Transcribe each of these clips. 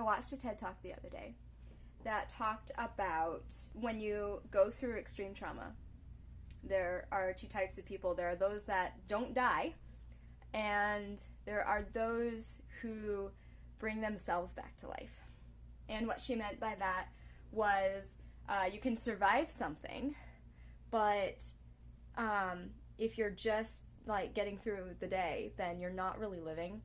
watched a TED Talk the other day that talked about when you go through extreme trauma, there are two types of people. There are those that don't die, and there are those who bring themselves back to life. And what she meant by that was you can survive something, but if you're just like getting through the day, then you're not really living,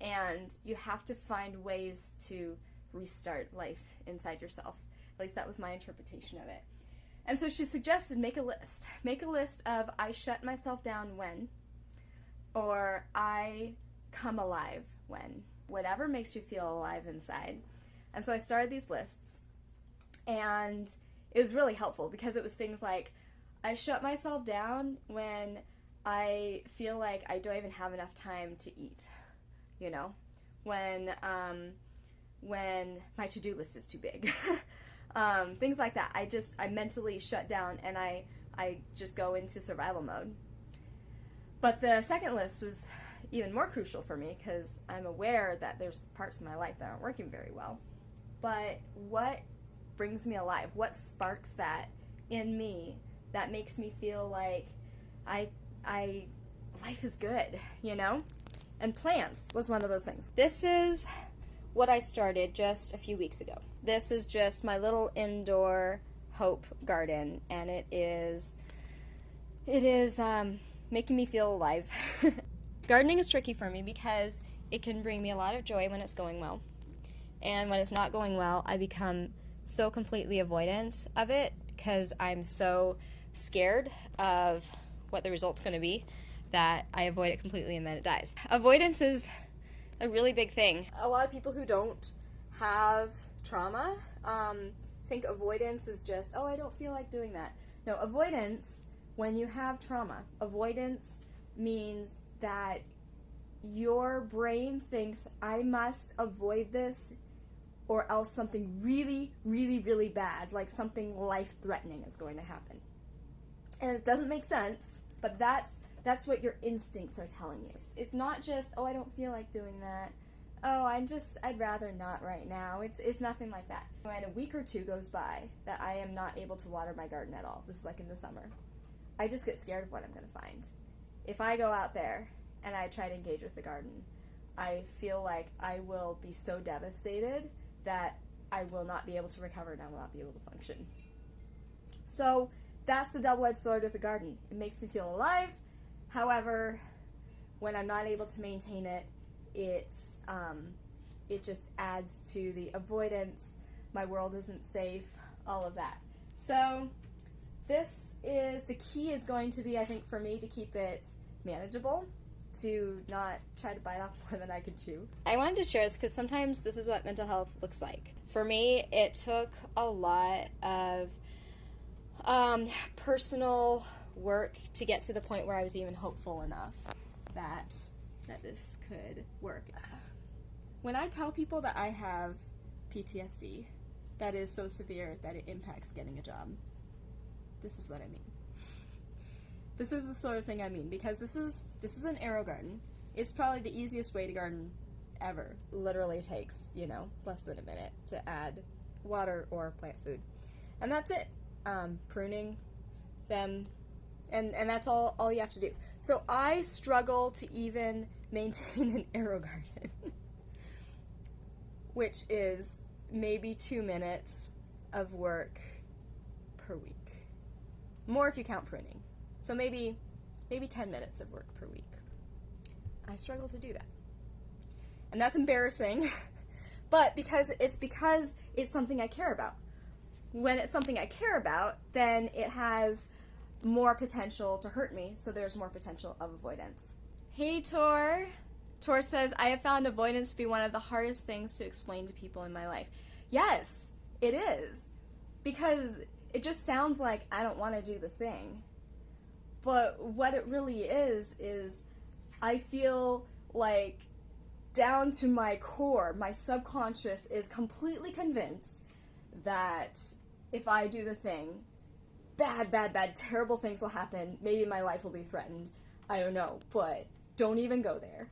and you have to find ways to restart life inside yourself. At least that was my interpretation of it. And so she suggested make a list. Make a list of I shut myself down when, or I come alive when. Whatever makes you feel alive inside. And so I started these lists, and it was really helpful because it was things like I shut myself down when I feel like I don't even have enough time to eat, you know, when my to-do list is too big. Things like that. I mentally shut down and I just go into survival mode. But the second list was even more crucial for me because I'm aware that there's parts of my life that aren't working very well. But what brings me alive? What sparks that in me that makes me feel like life is good, you know? And plants was one of those things. This is what I started just a few weeks ago. This is just my little indoor hope garden, and it is making me feel alive. Gardening is tricky for me because it can bring me a lot of joy when it's going well. And when it's not going well, I become so completely avoidant of it because I'm so scared of what the result's going to be that I avoid it completely and then it dies. Avoidance is a really big thing. A lot of people who don't have trauma think avoidance is just, oh, I don't feel like doing that. No, avoidance, when you have trauma, avoidance means that your brain thinks, I must avoid this or else something really, really, really bad, like something life-threatening is going to happen. And it doesn't make sense, but that's what your instincts are telling you. It's not just, oh, I don't feel like doing that. Oh, I'd rather not right now. It's nothing like that. When a week or two goes by that I am not able to water my garden at all, this is like in the summer, I just get scared of what I'm going to find. If I go out there and I try to engage with the garden, I feel like I will be so devastated that I will not be able to recover and I will not be able to function. So that's the double-edged sword with the garden. It makes me feel alive. However, when I'm not able to maintain it, it just adds to the avoidance. My world isn't safe, all of that. So the key is going to be, I think, for me to keep it manageable, to not try to bite off more than I can chew. I wanted to share this because sometimes this is what mental health looks like. For me, it took a lot of personal work to get to the point where I was even hopeful enough that this could work. When I tell people that I have PTSD that is so severe that it impacts getting a job, this is what I mean. This is the sort of thing I mean, because this is an arrow garden. It's probably the easiest way to garden ever. Literally takes, less than a minute to add water or plant food. And that's it. Pruning them, and that's all you have to do. So I struggle to even maintain an arrow garden, which is maybe 2 minutes of work per week. More if you count pruning. So maybe 10 minutes of work per week. I struggle to do that. And that's embarrassing, but because it's something I care about. When it's something I care about, then it has more potential to hurt me, so there's more potential of avoidance. Hey, Tor. Tor says, I have found avoidance to be one of the hardest things to explain to people in my life. Yes, it is. Because it just sounds like I don't want to do the thing. But what it really is I feel like down to my core, my subconscious is completely convinced that if I do the thing, bad, terrible things will happen. Maybe my life will be threatened. I don't know, but don't even go there.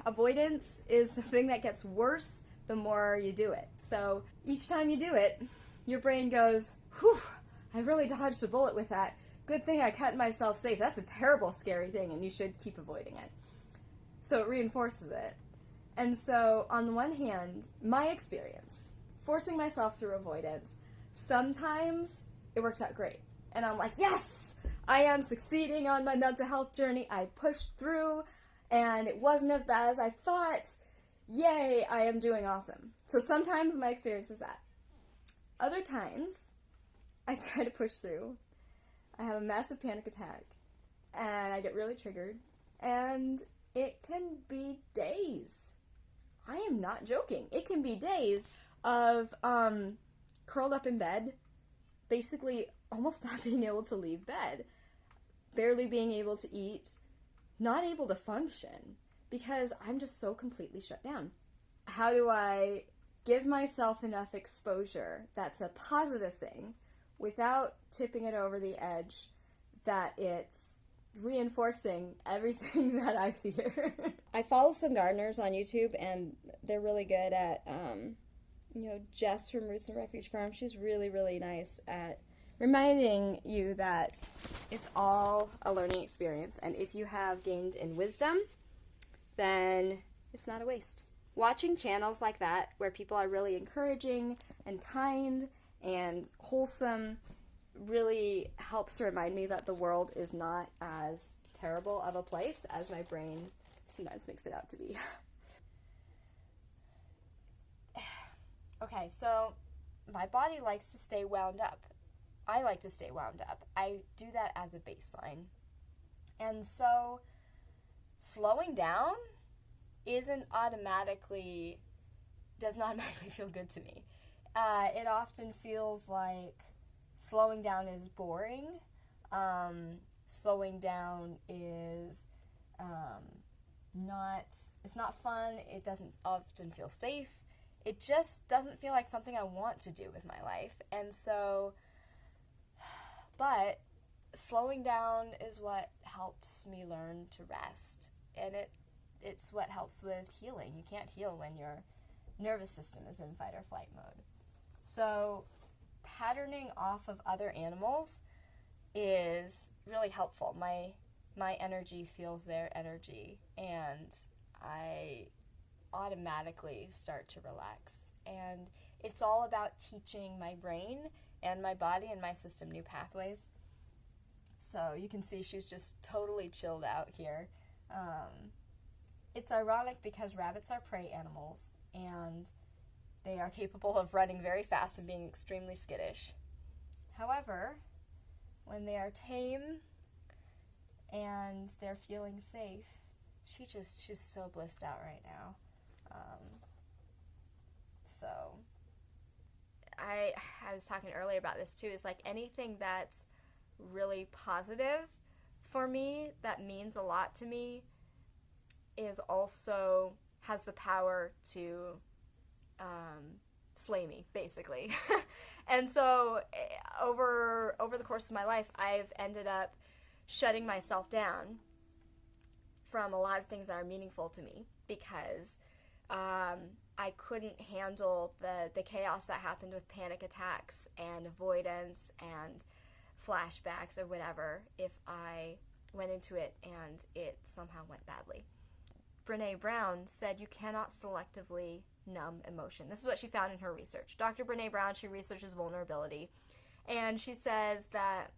Avoidance is the thing that gets worse the more you do it. So each time you do it, your brain goes, whew, I really dodged a bullet with that. Good thing I kept myself safe. That's a terrible, scary thing, and you should keep avoiding it. So it reinforces it. And so, on the one hand, my experience, forcing myself through avoidance, sometimes it works out great. And I'm like, yes, I am succeeding on my mental health journey. I pushed through, and it wasn't as bad as I thought. Yay, I am doing awesome. So sometimes my experience is that. Other times, I try to push through. I have a massive panic attack, and I get really triggered, and it can be days. I am not joking. It can be days of curled up in bed, basically almost not being able to leave bed, barely being able to eat, not able to function, because I'm just so completely shut down. How do I give myself enough exposure that's a positive thing without tipping it over the edge that it's reinforcing everything that I fear? I follow some gardeners on YouTube, and they're really good at, Jess from Roots and Refuge Farm. She's really, really nice at reminding you that it's all a learning experience, and if you have gained in wisdom, then it's not a waste. Watching channels like that, where people are really encouraging and kind and wholesome, really helps to remind me that the world is not as terrible of a place as my brain sometimes makes it out to be. Okay, so my body likes to stay wound up. I like to stay wound up. I do that as a baseline. And so slowing down does not automatically feel good to me. It often feels like slowing down is boring. Slowing down is it's not fun. It doesn't often feel safe. It just doesn't feel like something I want to do with my life. And so, but slowing down is what helps me learn to rest. And it's what helps with healing. You can't heal when your nervous system is in fight or flight mode. So patterning off of other animals is really helpful. My energy feels their energy, and I automatically start to relax. And it's all about teaching my brain and my body and my system new pathways. So you can see she's just totally chilled out here. It's ironic because rabbits are prey animals, and they are capable of running very fast and being extremely skittish. However, when they are tame and they're feeling safe, she's so blissed out right now. So I was talking earlier about this too, is like anything that's really positive for me, that means a lot to me, is also has the power to slay me, basically. And so over the course of my life, I've ended up shutting myself down from a lot of things that are meaningful to me, because I couldn't handle the chaos that happened with panic attacks and avoidance and flashbacks or whatever if I went into it and it somehow went badly. Brene Brown said you cannot selectively numb emotion. This is what she found in her research. Dr. Brene Brown, she researches vulnerability, and she says that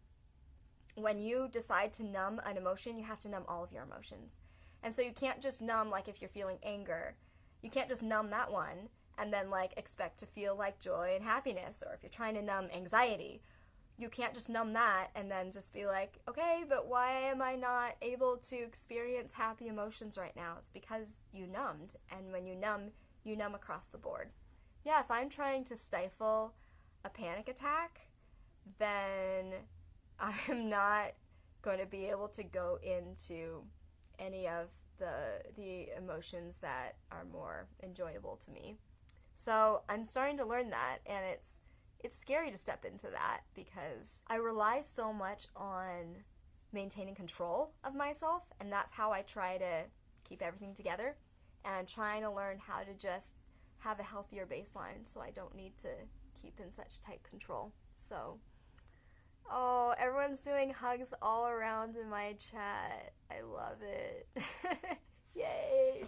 when you decide to numb an emotion, you have to numb all of your emotions. And so you can't just numb, like if you're feeling anger, you can't just numb that one and then like expect to feel like joy and happiness. Or if you're trying to numb anxiety, you can't just numb that and then just be like, okay, but why am I not able to experience happy emotions right now? It's because you numbed, and when you numb across the board. Yeah, if I'm trying to stifle a panic attack, then I'm not going to be able to go into any of the emotions that are more enjoyable to me. So I'm starting to learn that, and it's scary to step into that because I rely so much on maintaining control of myself, and that's how I try to keep everything together. And I'm trying to learn how to just have a healthier baseline, so I don't need to keep in such tight control. So, oh, everyone's doing hugs all around in my chat. I love it. Yay!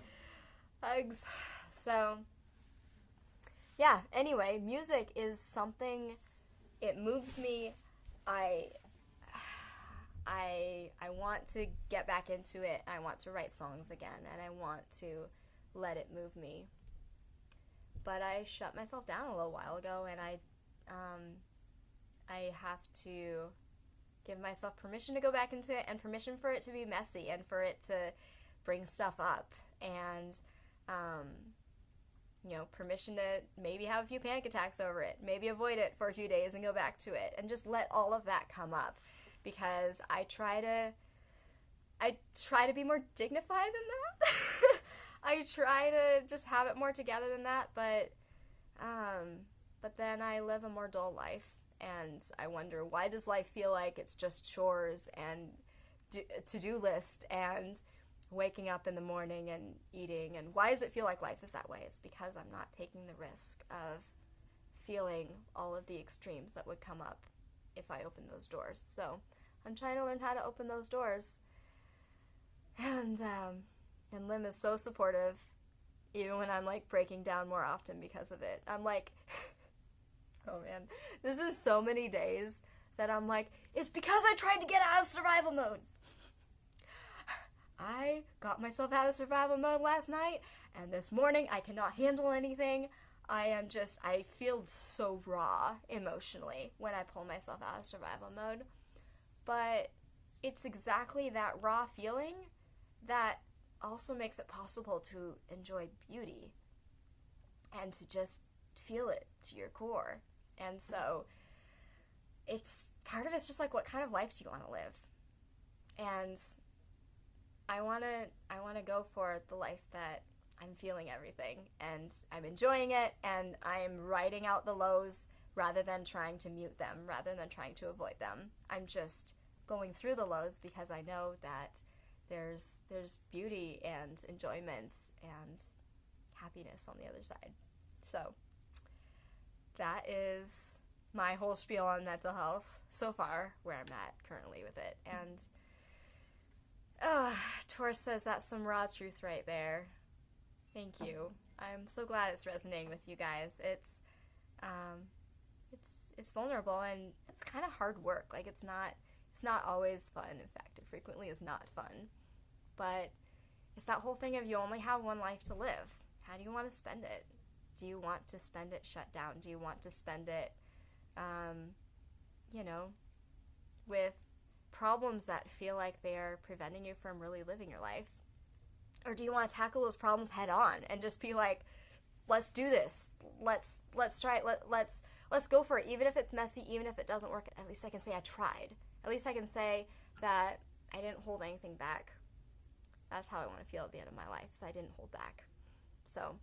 Hugs. So, yeah, anyway, music is something, it moves me. I want to get back into it. I want to write songs again, and I want to let it move me. But I shut myself down a little while ago, and I have to give myself permission to go back into it, and permission for it to be messy, and for it to bring stuff up, and permission to maybe have a few panic attacks over it, maybe avoid it for a few days and go back to it, and just let all of that come up, because I try to be more dignified than that. I try to just have it more together than that, but then I live a more dull life, and I wonder, why does life feel like it's just chores and to-do list and waking up in the morning and eating, and why does it feel like life is that way? It's because I'm not taking the risk of feeling all of the extremes that would come up if I open those doors. So I'm trying to learn how to open those doors, and Lim is so supportive, even when I'm like breaking down more often because of it. I'm like, oh man, there's been so many days that I'm like, it's because I tried to get out of survival mode. I got myself out of survival mode last night, and this morning I cannot handle anything. I feel so raw emotionally when I pull myself out of survival mode. But it's exactly that raw feeling that also makes it possible to enjoy beauty and to just feel it to your core. And so it's part of it's just like, what kind of life do you want to live? And I want to go for the life that I'm feeling everything, and I'm enjoying it, and I'm writing out the lows rather than trying to mute them, rather than trying to avoid them. I'm just going through the lows because I know that there's beauty and enjoyment and happiness on the other side. So that is my whole spiel on mental health so far, where I'm at currently with it. And Tor says that's some raw truth right there. Thank you. I'm so glad it's resonating with you guys. It's vulnerable, and it's kind of hard work. Like, it's not always fun. In fact, it frequently is not fun. But it's that whole thing of, you only have one life to live. How do you want to spend it? Do you want to spend it shut down? Do you want to spend it, with problems that feel like they are preventing you from really living your life? Or do you want to tackle those problems head on and just be like, let's do this. Let's try it. Let's go for it. Even if it's messy, even if it doesn't work, at least I can say I tried. At least I can say that I didn't hold anything back. That's how I want to feel at the end of my life, is I didn't hold back. So